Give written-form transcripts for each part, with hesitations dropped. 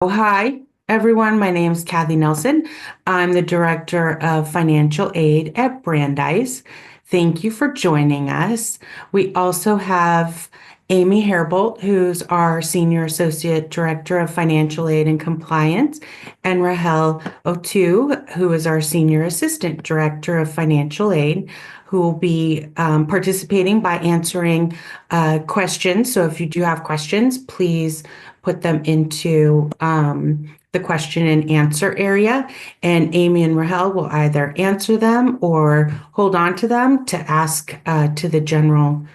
Hi, everyone. My name is Kathy Nelson. I'm the Director of Financial Aid at Brandeis. Thank you for joining us. We also have Amy Herbold, who's our Senior Associate Director of Financial Aid and Compliance, and Rahel O'Toole, who is our Senior Assistant Director of Financial Aid, who will be participating by answering questions. So if you do have questions, please put them into the question and answer area, and Amy and Rahel will either answer them or hold on to them to ask to the general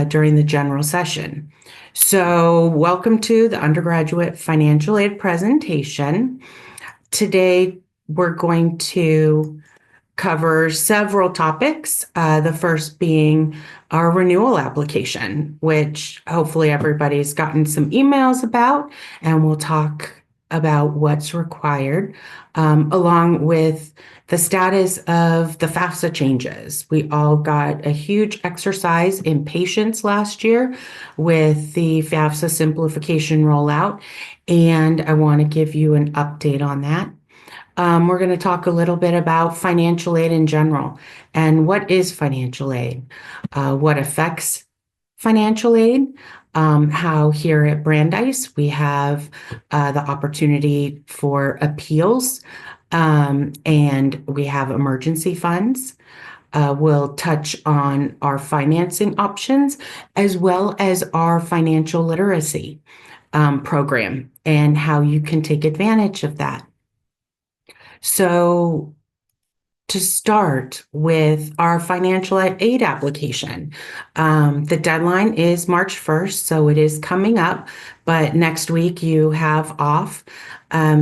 during the general session. So welcome to the undergraduate financial aid presentation. Today, we're going to cover several topics. The first being our renewal application, which hopefully everybody's gotten some emails about, and we'll talk about what's required, along with the status of the FAFSA changes. We all got a huge exercise in patience last year with the FAFSA simplification rollout, and I want to give you an update on that. We're going to talk a little bit about financial aid in general and what is financial aid, what affects financial aid, how here at Brandeis we have the opportunity for appeals, and we have emergency funds. We'll touch on our financing options as well as our financial literacy program and how you can take advantage of that. So to start with our financial aid application, the deadline is March 1st, so it is coming up, but next week you have off.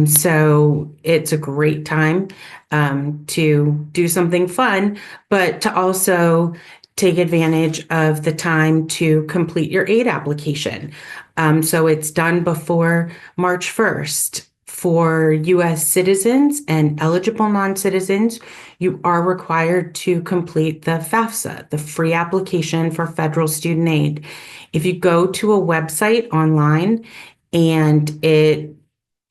So it's a great time to do something fun, but to also take advantage of the time to complete your aid application. So it's done before March 1st. For U.S. citizens and eligible non-citizens, you are required to complete the FAFSA, the free application for federal student aid. If you go to a website online and it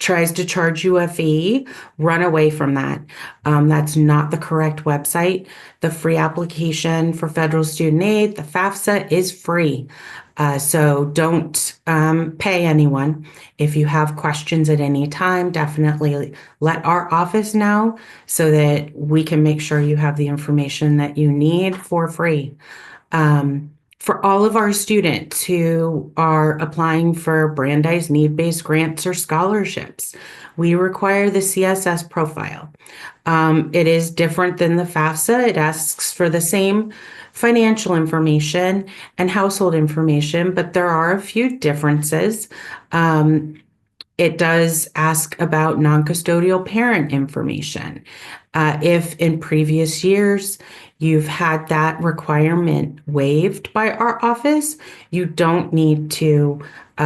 tries to charge you a fee, run away from that. That's not the correct website. The free application for federal student aid, the FAFSA, is free. So don't pay anyone. If you have questions at any time, definitely let our office know so that we can make sure you have the information that you need for free. For all of our students who are applying for Brandeis need-based grants or scholarships, we require the CSS profile. It is different than the FAFSA. It asks for the same financial information and household information, but there are a few differences. It does ask about non-custodial parent information. If in previous years you've had that requirement waived by our office, you don't need to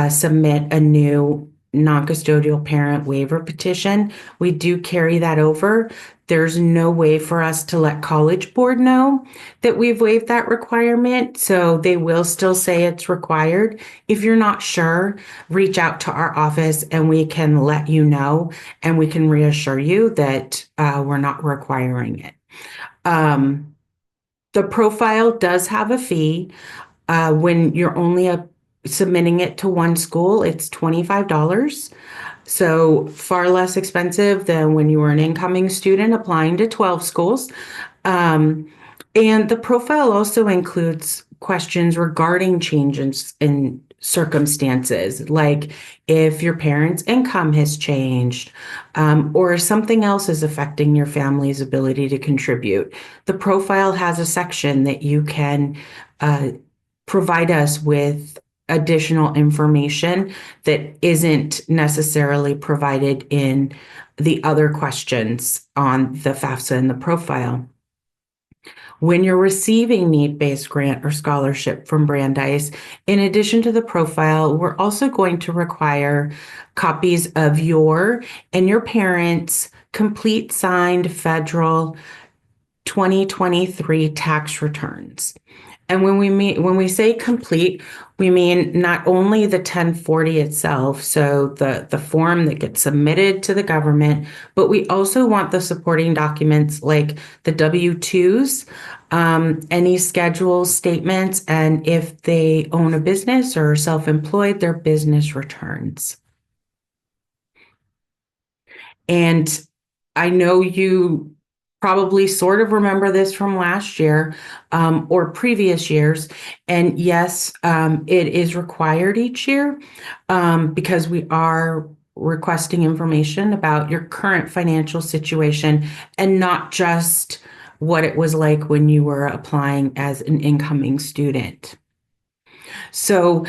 submit a new non-custodial parent waiver petition. We do carry that over. There's no way for us to let College Board know that we've waived that requirement, so they will still say it's required. If you're not sure, reach out to our office and we can let you know, and we can reassure you that we're not requiring it. The profile does have a fee. When you're only submitting it to one school, it's $25. So far less expensive than when you were an incoming student applying to 12 schools. And the profile also includes questions regarding changes in circumstances, like if your parents' income has changed, or something else is affecting your family's ability to contribute. The profile has a section that you can provide us with additional information that isn't necessarily provided in the other questions on the FAFSA and the profile. When you're receiving need-based grant or scholarship from Brandeis, in addition to the profile, we're also going to require copies of your and your parents' complete signed federal 2023 tax returns. And when we say complete, we mean not only the 1040 itself, so the form that gets submitted to the government, but we also want the supporting documents like the W-2s, any schedule statements, and if they own a business or are self-employed, their business returns. And I know you probably sort of remember this from last year, or previous years. And yes, it is required each year, because we are requesting information about your current financial situation and not just what it was like when you were applying as an incoming student. So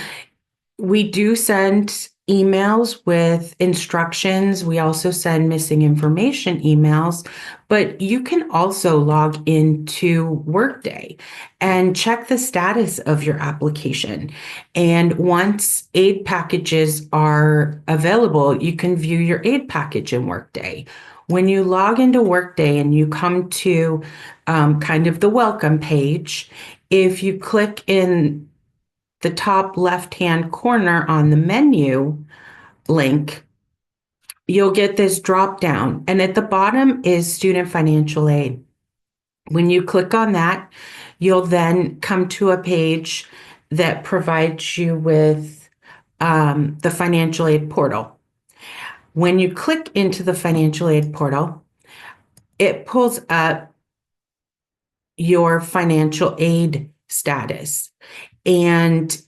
we do send emails with instructions. We also send missing information emails, but you can also log into Workday and check the status of your application. And once aid packages are available, you can view your aid package in Workday. When you log into Workday and you come to kind of the welcome page, if you click in the top left-hand corner on the menu link, you'll get this drop down. And at the bottom is student financial aid. When you click on that, you'll then come to a page that provides you with the financial aid portal. When you click into the financial aid portal, it pulls up your financial aid status. And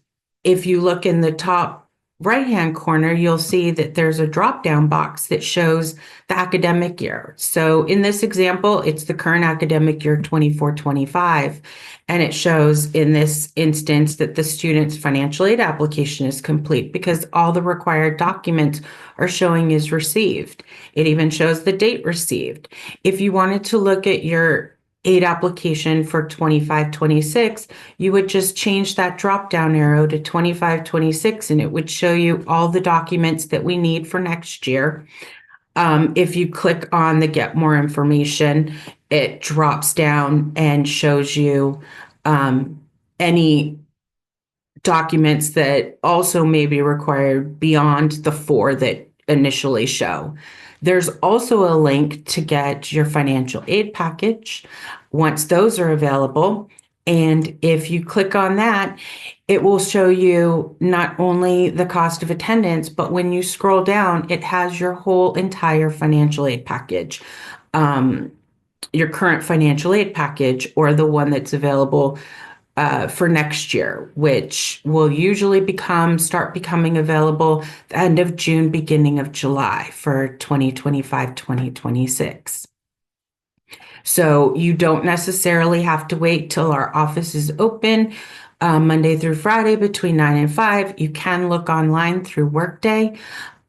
if you look in the top right-hand corner, you'll see that there's a drop-down box that shows the academic year. So in this example, it's the current academic year 24-25, and it shows in this instance that the student's financial aid application is complete because all the required documents are showing is received. It even shows the date received. If you wanted to look at your aid application for 25-26, you would just change that drop down arrow to 25-26 and it would show you all the documents that we need for next year. If you click on the get more information, it drops down and shows you any documents that also may be required beyond the 4 that initially show. There's also a link to get your financial aid package once those are available. And if you click on that, it will show you not only the cost of attendance, but when you scroll down, it has your whole entire financial aid package, your current financial aid package, or the one that's available for next year, which will usually start becoming available the end of June, beginning of July for 2025-2026. So you don't necessarily have to wait till our office is open Monday through Friday between 9 and 5. You can look online through Workday,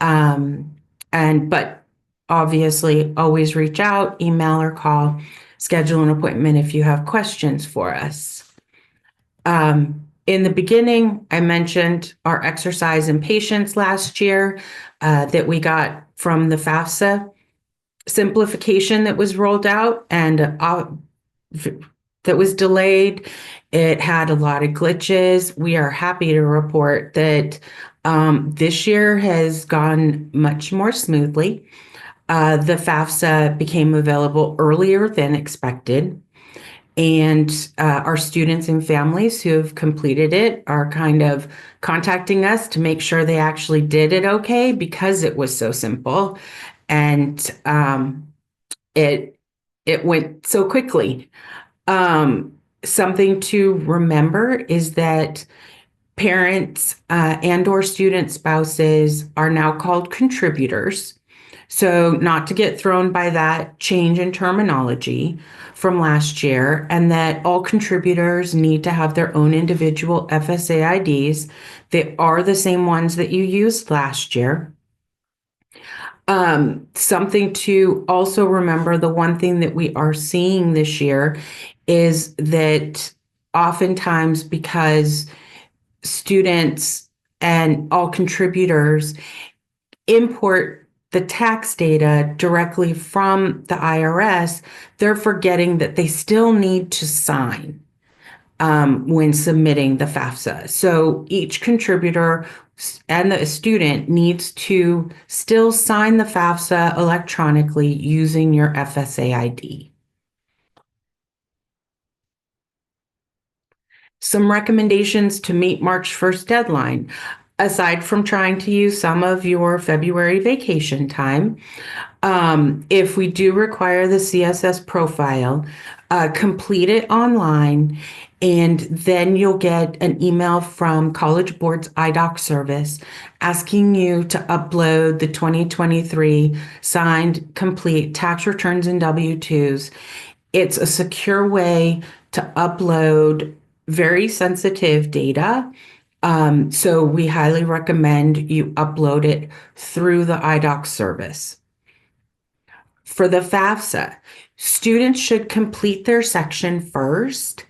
but obviously always reach out, email or call, schedule an appointment if you have questions for us. In the beginning, I mentioned our exercise and patience last year that we got from the FAFSA simplification that was rolled out and that was delayed. It had a lot of glitches. We are happy to report that this year has gone much more smoothly. The FAFSA became available earlier than expected. And our students and families who have completed it are kind of contacting us to make sure they actually did it okay because it was so simple. And it went so quickly. Something to remember is that parents and or student spouses are now called contributors. So not to get thrown by that change in terminology from last year, and that all contributors need to have their own individual FSA IDs. They are the same ones that you used last year. Something to also remember, the one thing that we are seeing this year is that oftentimes because students and all contributors import the tax data directly from the IRS, they're forgetting that they still need to sign when submitting the FAFSA. So each contributor and the student needs to still sign the FAFSA electronically using your FSA ID. Some recommendations to meet March 1st deadline. Aside from trying to use some of your February vacation time, if we do require the CSS profile, complete it online, and then you'll get an email from College Board's iDoc service asking you to upload the 2023 signed, complete tax returns and W-2s. It's a secure way to upload very sensitive data. So we highly recommend you upload it through the iDoc service. For the FAFSA, students should complete their section first,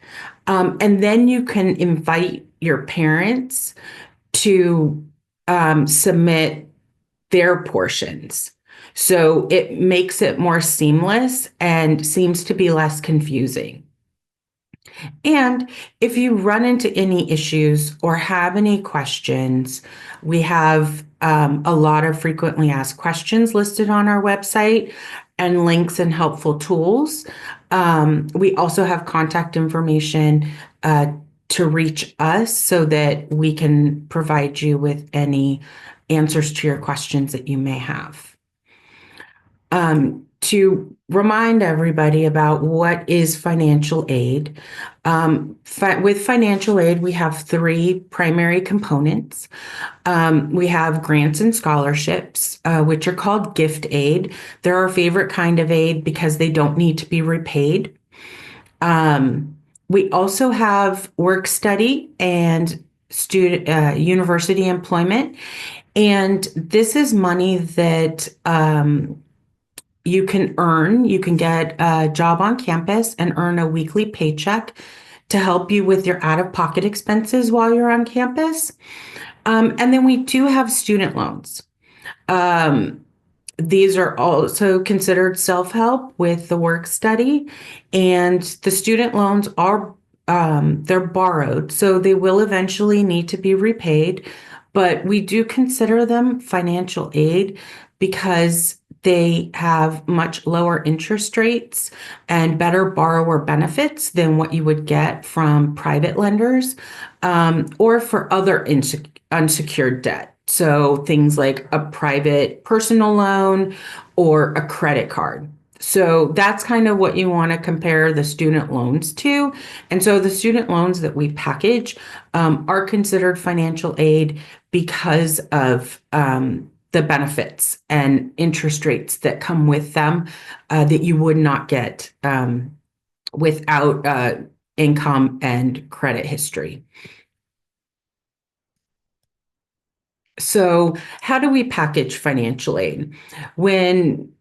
and then you can invite your parents to submit their portions. So it makes it more seamless and seems to be less confusing. And if you run into any issues or have any questions, we have a lot of frequently asked questions listed on our website and links and helpful tools. We also have contact information to reach us so that we can provide you with any answers to your questions that you may have. To remind everybody about what is financial aid. With financial aid, we have three primary components. We have grants and scholarships, which are called gift aid. They're our favorite kind of aid because they don't need to be repaid. We also have work study and student university employment. And this is money that you can earn. You can get a job on campus and earn a weekly paycheck to help you with your out-of-pocket expenses while you're on campus. And then we do have student loans. These are also considered self-help with the work study, and the student loans are they're borrowed, so they will eventually need to be repaid, but we do consider them financial aid because they have much lower interest rates and better borrower benefits than what you would get from private lenders or for other unsecured debt. So things like a private personal loan or a credit card. So that's kind of what you want to compare the student loans to. And so the student loans that we package are considered financial aid because of the benefits and interest rates that come with them that you would not get without income and credit history. So how do we package financial aid? When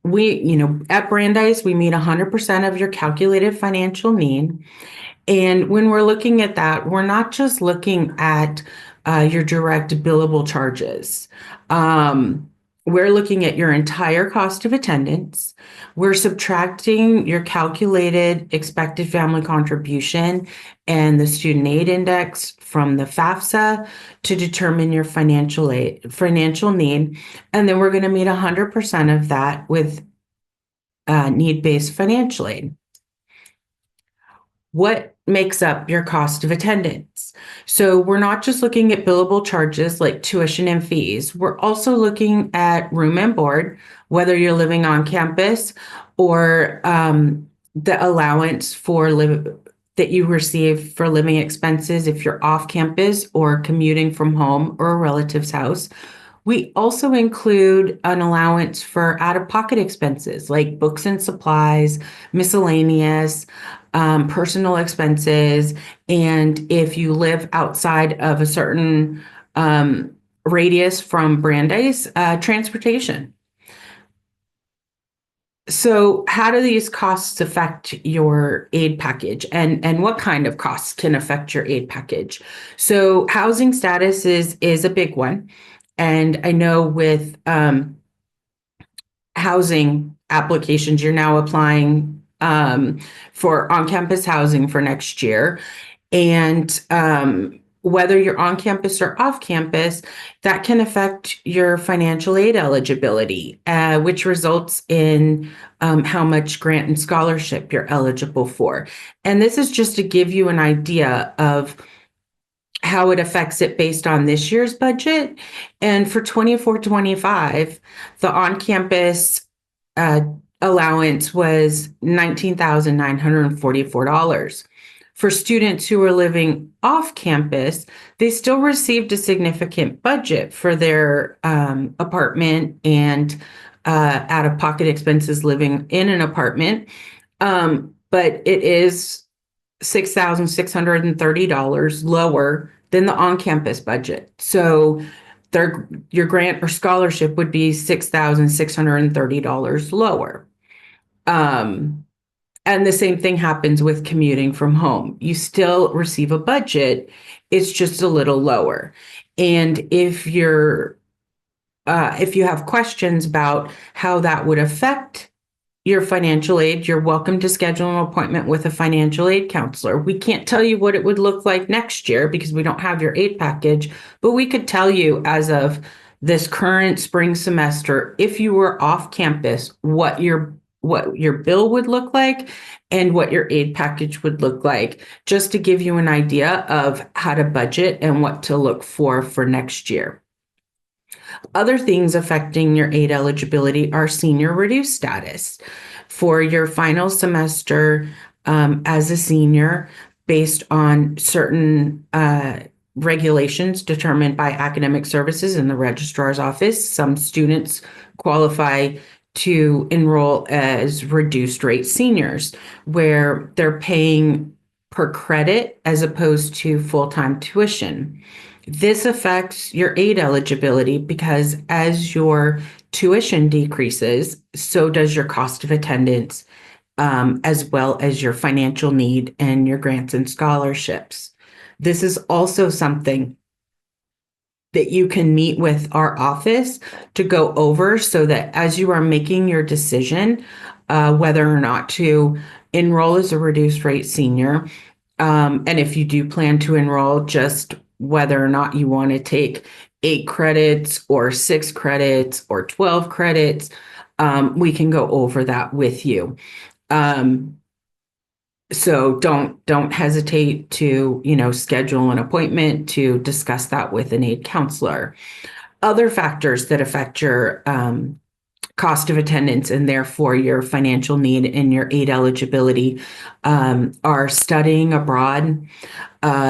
at Brandeis, we meet 100% of your calculated financial need. And when we're looking at that, we're not just looking at your direct billable charges. We're looking at your entire cost of attendance. We're subtracting your calculated expected family contribution and the student aid index from the FAFSA to determine your financial need. And then we're going to meet 100% of that with need-based financial aid. What makes up your cost of attendance? So we're not just looking at billable charges like tuition and fees. We're also looking at room and board, whether you're living on campus or the allowance that you receive for living expenses if you're off campus or commuting from home or a relative's house. We also include an allowance for out-of-pocket expenses like books and supplies, miscellaneous, personal expenses, and if you live outside of a certain radius from Brandeis, transportation. So how do these costs affect your aid package, and what kind of costs can affect your aid package? So housing status is a big one. And I know with housing applications, you're now applying for on-campus housing for next year. And whether you're on campus or off campus, that can affect your financial aid eligibility, which results in how much grant and scholarship you're eligible for. And this is just to give you an idea of how it affects it based on this year's budget. And for 24-25, the on-campus uh, allowance was $19,944. For students who are living off campus, they still received a significant budget for their apartment and out-of-pocket expenses living in an apartment. But it is $6,630 lower than the on-campus budget. So your grant or scholarship would be $6,630 lower. And the same thing happens with commuting from home. You still receive a budget, it's just a little lower. And if you have questions about how that would affect your financial aid, you're welcome to schedule an appointment with a financial aid counselor. We can't tell you what it would look like next year because we don't have your aid package, but we could tell you as of this current spring semester, if you were off campus, what your bill would look like and what your aid package would look like, just to give you an idea of how to budget and what to look for next year. Other things affecting your aid eligibility are senior reduced status. For your final semester as a senior, based on certain regulations determined by academic services in the registrar's office, some students qualify to enroll as reduced rate seniors, where they're paying per credit as opposed to full-time tuition. This affects your aid eligibility because as your tuition decreases, so does your cost of attendance, as well as your financial need and your grants and scholarships. This is also something that you can meet with our office to go over so that as you are making your decision, whether or not to enroll as a reduced rate senior, and if you do plan to enroll, just whether or not you want to take 8 credits or 6 credits or 12 credits, we can go over that with you. So don't hesitate to, schedule an appointment to discuss that with an aid counselor. Other factors that affect your cost of attendance and therefore your financial need and your aid eligibility are studying abroad,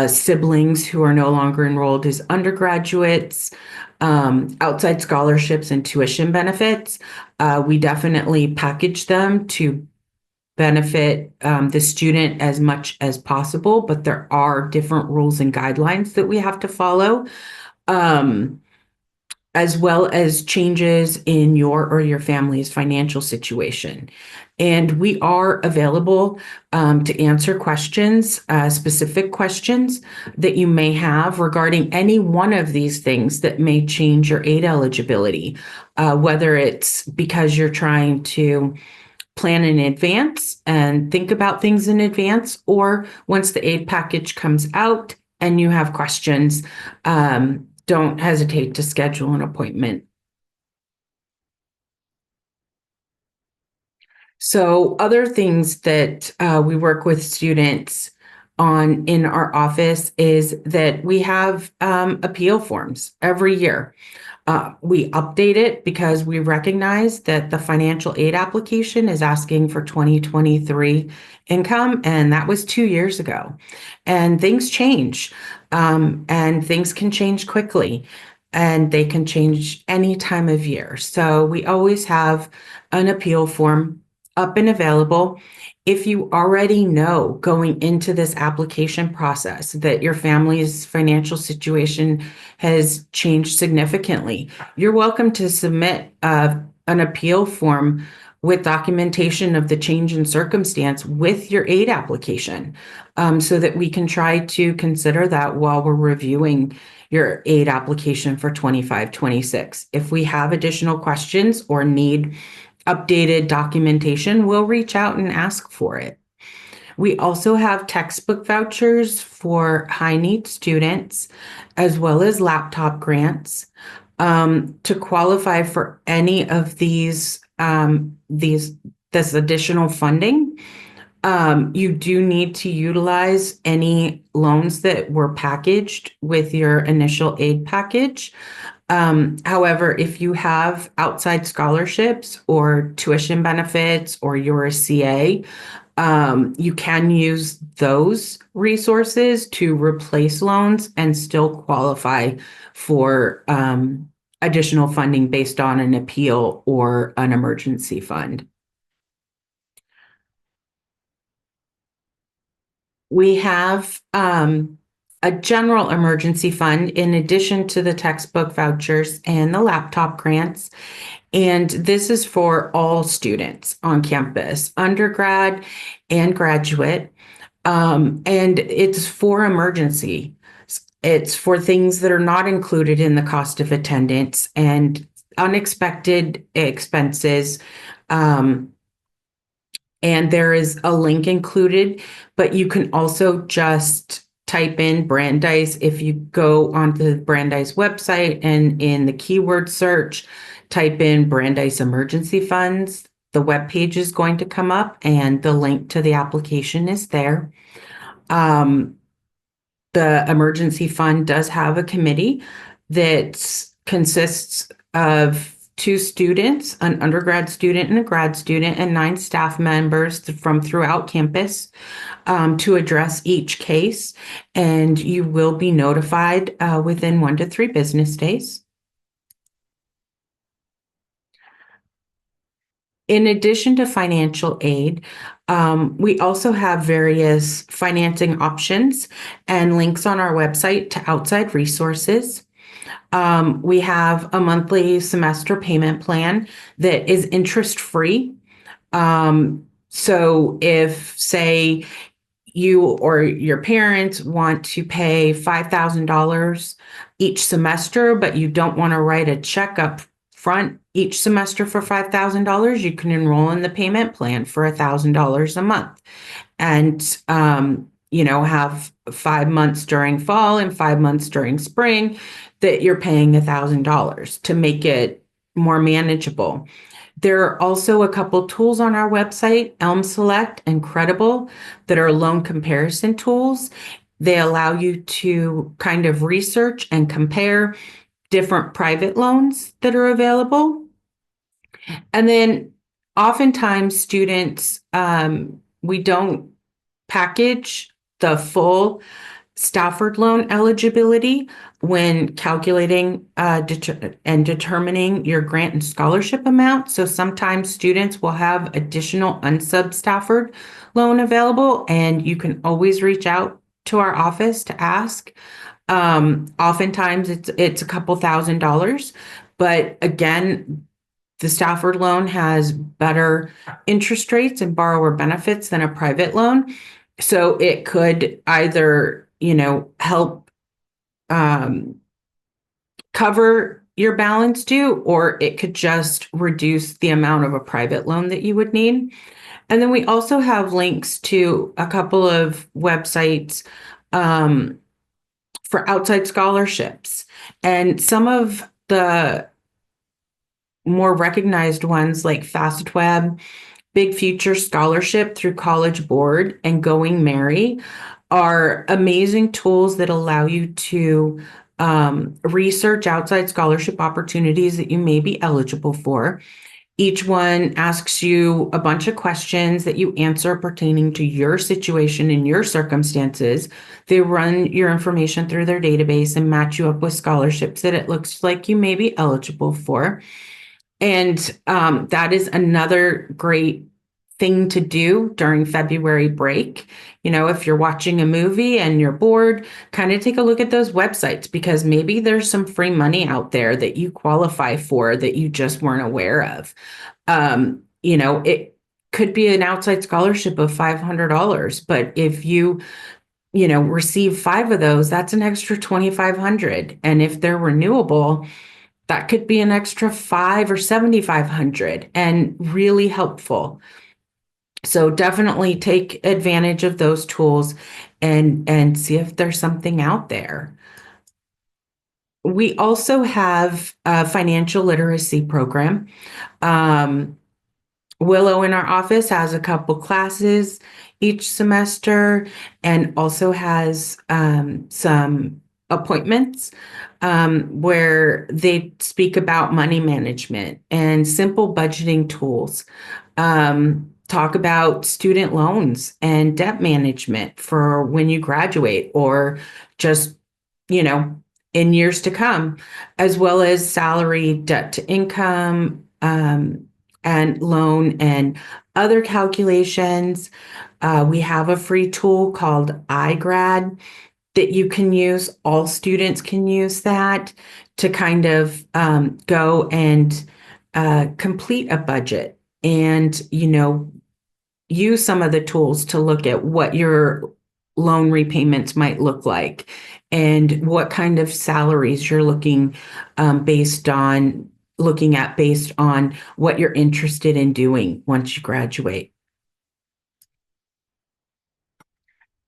siblings who are no longer enrolled as undergraduates, outside scholarships and tuition benefits. We definitely package them to benefit the student as much as possible, but there are different rules and guidelines that we have to follow, as well as changes in your or your family's financial situation. And we are available to answer questions, specific questions that you may have regarding any one of these things that may change your aid eligibility, whether it's because you're trying to plan in advance and think about things in advance, or once the aid package comes out and you have questions, don't hesitate to schedule an appointment. So other things that we work with students on in our office is that we have appeal forms every year. We update it because we recognize that the financial aid application is asking for 2023 income, and that was 2 years ago. And things change, and things can change quickly, and they can change any time of year. So we always have an appeal form up and available. If you already know going into this application process that your family's financial situation has changed significantly, you're welcome to submit an appeal form with documentation of the change in circumstance with your aid application, so that we can try to consider that while we're reviewing your aid application for 25-26. If we have additional questions or need updated documentation, we'll reach out and ask for it. We also have textbook vouchers for high need students, as well as laptop grants. To qualify for any of this additional funding, you do need to utilize any loans that were packaged with your initial aid package. However, if you have outside scholarships or tuition benefits or you're a CA, you can use those resources to replace loans and still qualify for additional funding based on an appeal or an emergency fund. We have a general emergency fund in addition to the textbook vouchers and the laptop grants. And this is for all students on campus, undergrad and graduate. And it's for emergency. It's for things that are not included in the cost of attendance and unexpected expenses. And there is a link included, but you can also just type in Brandeis. If you go onto the Brandeis website and in the keyword search, type in Brandeis Emergency Funds, the web page is going to come up and the link to the application is there. The emergency fund does have a committee that consists of 2 students, an undergrad student and a grad student, and 9 staff members from throughout campus to address each case. And you will be notified within 1 to 3 business days. In addition to financial aid, we also have various financing options and links on our website to outside resources. We have a monthly semester payment plan that is interest-free. So if, say, you or your parents want to pay $5,000 each semester, but you don't want to write a check up front each semester for $5,000, you can enroll in the payment plan for $1,000 a month. And have 5 months during fall and 5 months during spring that you're paying $1,000 to make it more manageable. There are also a couple tools on our website, Elm Select and Credible, that are loan comparison tools. They allow you to kind of research and compare different private loans that are available. And then oftentimes students, we don't package the full Stafford loan eligibility when calculating and determining your grant and scholarship amount. So sometimes students will have additional unsub Stafford loan available, and you can always reach out to our office to ask. Oftentimes it's a couple $1,000s, but again, the Stafford loan has better interest rates and borrower benefits than a private loan. So it could either, help cover your balance due, or it could just reduce the amount of a private loan that you would need. And then we also have links to a couple of websites for outside scholarships. And some of the more recognized ones like FastWeb, Big Future Scholarship through College Board, and Going Merry are amazing tools that allow you to research outside scholarship opportunities that you may be eligible for. Each one asks you a bunch of questions that you answer pertaining to your situation and your circumstances. They run your information through their database and match you up with scholarships that it looks like you may be eligible for. And that is another great thing to do during February break. If you're watching a movie and you're bored, kind of take a look at those websites, because maybe there's some free money out there that you qualify for that you just weren't aware of. It could be an outside scholarship of $500, but if you receive 5 of those, that's an extra $2,500. And if they're renewable, that could be an extra $500 or $7,500 and really helpful. So definitely take advantage of those tools and see if there's something out there. We also have a financial literacy program. Um, Willow in our office has a couple classes each semester and also has some appointments where they speak about money management and simple budgeting tools. Talk about student loans and debt management for when you graduate or just, you know, in years to come, as well as salary, debt to income, and loan and other calculations. We have a free tool called iGrad that you can use. All students can use that to kind of go and complete a budget and, use some of the tools to look at what your loan repayments might look like and what kind of salaries you're based on based on what you're interested in doing once you graduate.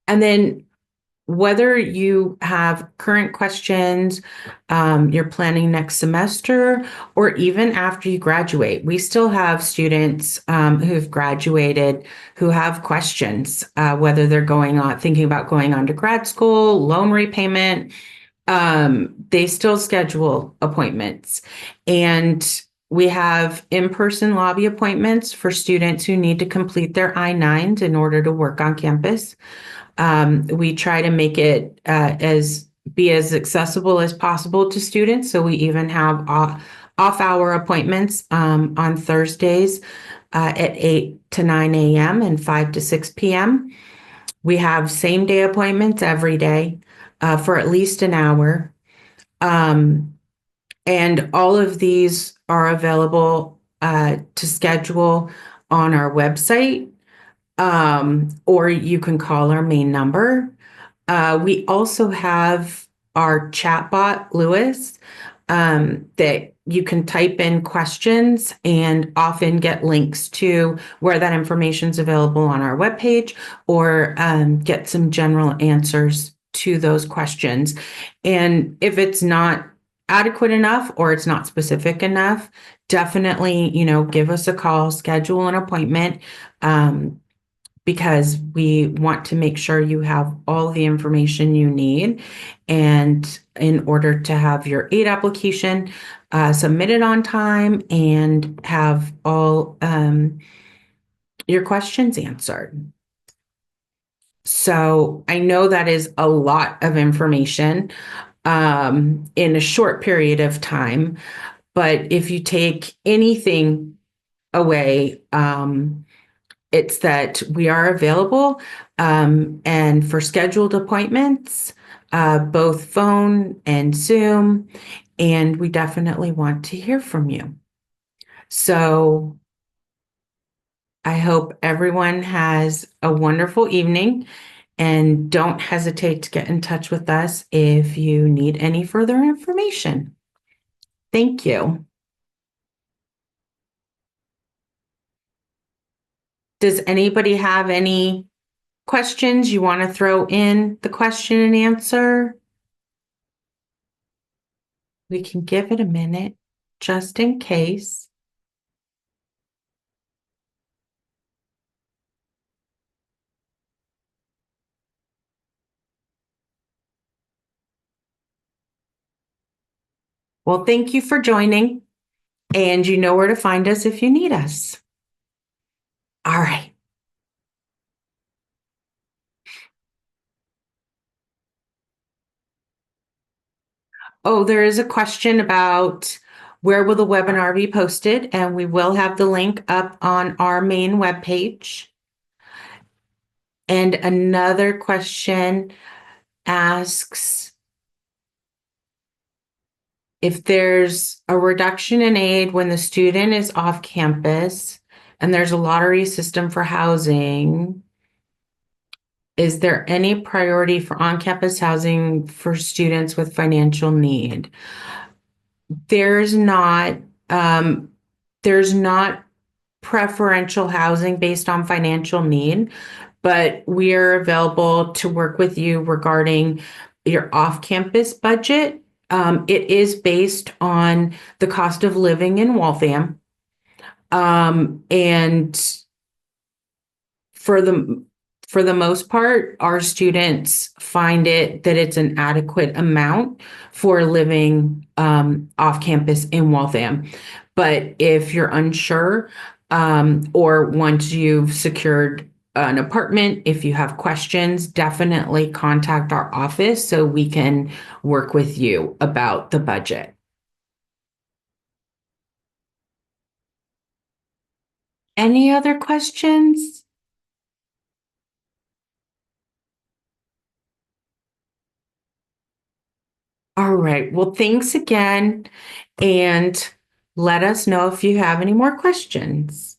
And then whether you have current questions, you're planning next semester, or even after you graduate, we still have students who've graduated who have questions, whether they're thinking about going on to grad school, loan repayment. They still schedule appointments, and we have in-person lobby appointments for students who need to complete their I-9s in order to work on campus. We try to make it as accessible as possible to students. So we even have off-hour appointments on Thursdays at 8 to 9 a.m. and 5 to 6 p.m. We have same-day appointments every day for at least an hour. And all of these are available to schedule on our website, or you can call our main number. We also have our chatbot, Lewis, that you can type in questions and often get links to where that information is available on our webpage, or get some general answers to those questions. And if it's not adequate enough or it's not specific enough, definitely, give us a call, schedule an appointment. Because we want to make sure you have all the information you need. And in order to have your aid application submitted on time and have all your questions answered. So I know that is a lot of information in a short period of time, but if you take anything away, it's that we are available and for scheduled appointments, both phone and Zoom, and we definitely want to hear from you. So I hope everyone has a wonderful evening, and don't hesitate to get in touch with us if you need any further information. Thank you. Does anybody have any questions you want to throw in the question and answer? We can give it a minute just in case. Well, thank you for joining, and you know where to find us if you need us. All right. Oh, there is a question about where will the webinar be posted, and we will have the link up on our main webpage. And another question asks if there's a reduction in aid when the student is off campus and there's a lottery system for housing, is there any priority for on-campus housing for students with financial need? There's not preferential housing based on financial need, but we're available to work with you regarding your off-campus budget. It is based on the cost of living in Waltham. And for the most part, our students find that it's an adequate amount for living off campus in Waltham. But if you're unsure, or once you've secured an apartment, if you have questions, definitely contact our office so we can work with you about the budget. Any other questions? All right. Well, thanks again. And let us know if you have any more questions.